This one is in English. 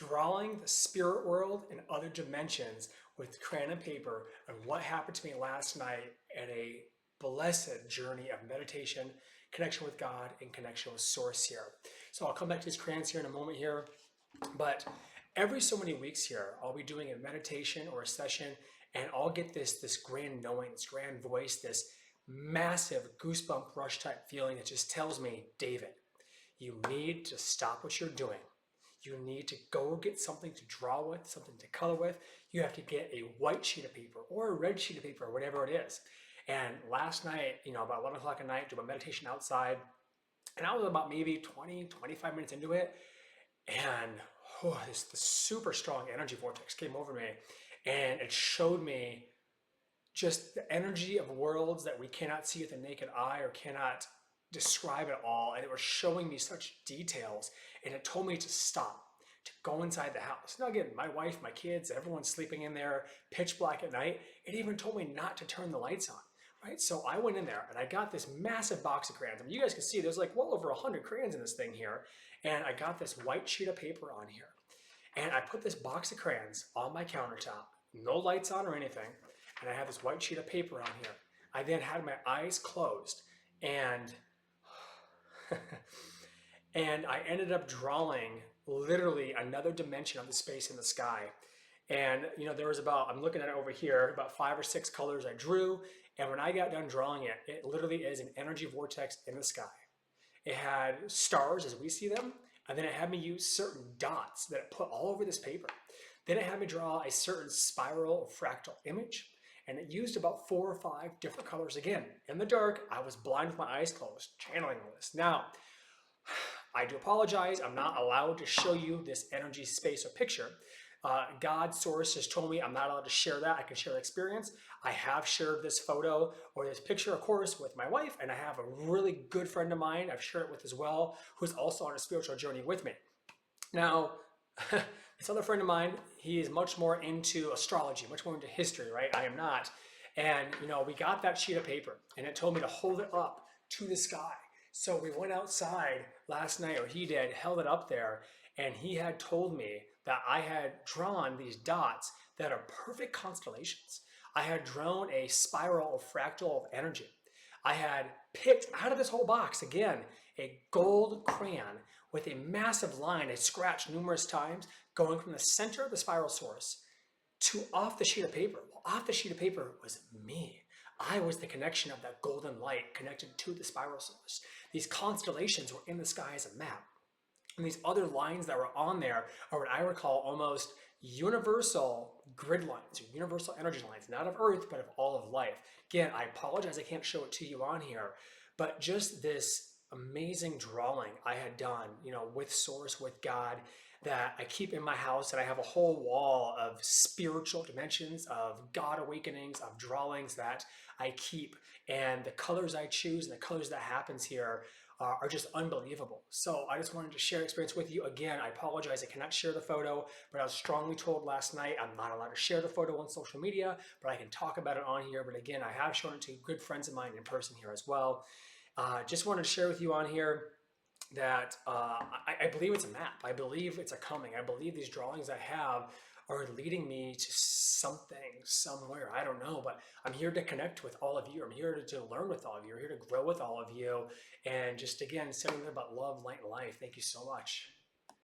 drawing the spirit world and other dimensions with crayon and paper, and what happened to me last night at a blessed journey of meditation, connection with God, and connection with Source here. So I'll come back to these crayons here in a moment here, but every so many weeks here, I'll be doing a meditation or a session, and I'll get this grand knowing, this grand voice, this massive goosebump rush type feeling that just tells me, David, you need to stop what you're doing. You need to go get something to draw with, something to color with. You have to get a white sheet of paper or a red sheet of paper, or whatever it is. And last night, about 11 o'clock at night, do a meditation outside. And I was about maybe 20, 25 minutes into it. And this super strong energy vortex came over me. And it showed me just the energy of worlds that we cannot see with the naked eye or cannot describe it all. And it was showing me such details, and it told me to stop, to go inside the house. Now again, my wife, my kids, everyone's sleeping in there, pitch black at night. It even told me not to turn the lights on, right? So I went in there and I got this massive box of crayons. I mean, you guys can see there's like well over 100 crayons in this thing here. And I got this white sheet of paper on here. And I put this box of crayons on my countertop, no lights on or anything. And I have this white sheet of paper on here. I then had my eyes closed, and and I ended up drawing literally another dimension of the space in the sky. And there was I'm looking at it over here, about 5 or 6 colors I drew. And when I got done drawing it, it literally is an energy vortex in the sky. It had stars as we see them, and then it had me use certain dots that it put all over this paper. Then it had me draw a certain spiral or fractal image. And it used about 4 or 5 different colors. Again, in the dark, I was blind with my eyes closed, channeling this. Now, I do apologize. I'm not allowed to show you this energy space or picture. God, Source, has told me I'm not allowed to share that. I can share the experience. I have shared this photo or this picture, of course, with my wife, and I have a really good friend of mine I've shared it with as well, who's also on a spiritual journey with me. Now, this other friend of mine, he is much more into astrology, much more into history, right? I am not. And, we got that sheet of paper, and it told me to hold it up to the sky. So we went outside last night, or he did, held it up there, and he had told me that I had drawn these dots that are perfect constellations. I had drawn a spiral or fractal of energy. I had picked out of this whole box, again, a gold crayon with a massive line I scratched numerous times going from the center of the spiral source to off the sheet of paper. Well, off the sheet of paper was me. I was the connection of that golden light connected to the spiral source. These constellations were in the sky as a map. And these other lines that were on there are what I recall almost universal grid lines, or universal energy lines, not of Earth, but of all of life. Again, I apologize I can't show it to you on here, but just this amazing drawing I had done, with Source, with God, that I keep in my house, and I have a whole wall of spiritual dimensions, of God awakenings, of drawings that I keep, and the colors I choose and the colors that happens here are just unbelievable. So I just wanted to share experience with you. Again, I apologize I cannot share the photo, but I was strongly told last night I'm not allowed to share the photo on social media, but I can talk about it on here. But again, I have shown it to good friends of mine in person here as well. Just wanted to share with you on here that I believe it's a map. I believe it's a coming. I believe these drawings I have are leading me to something, somewhere. I don't know, but I'm here to connect with all of you. I'm here to learn with all of you. I'm here to grow with all of you. And just, again, sending them about love, light, and life. Thank you so much.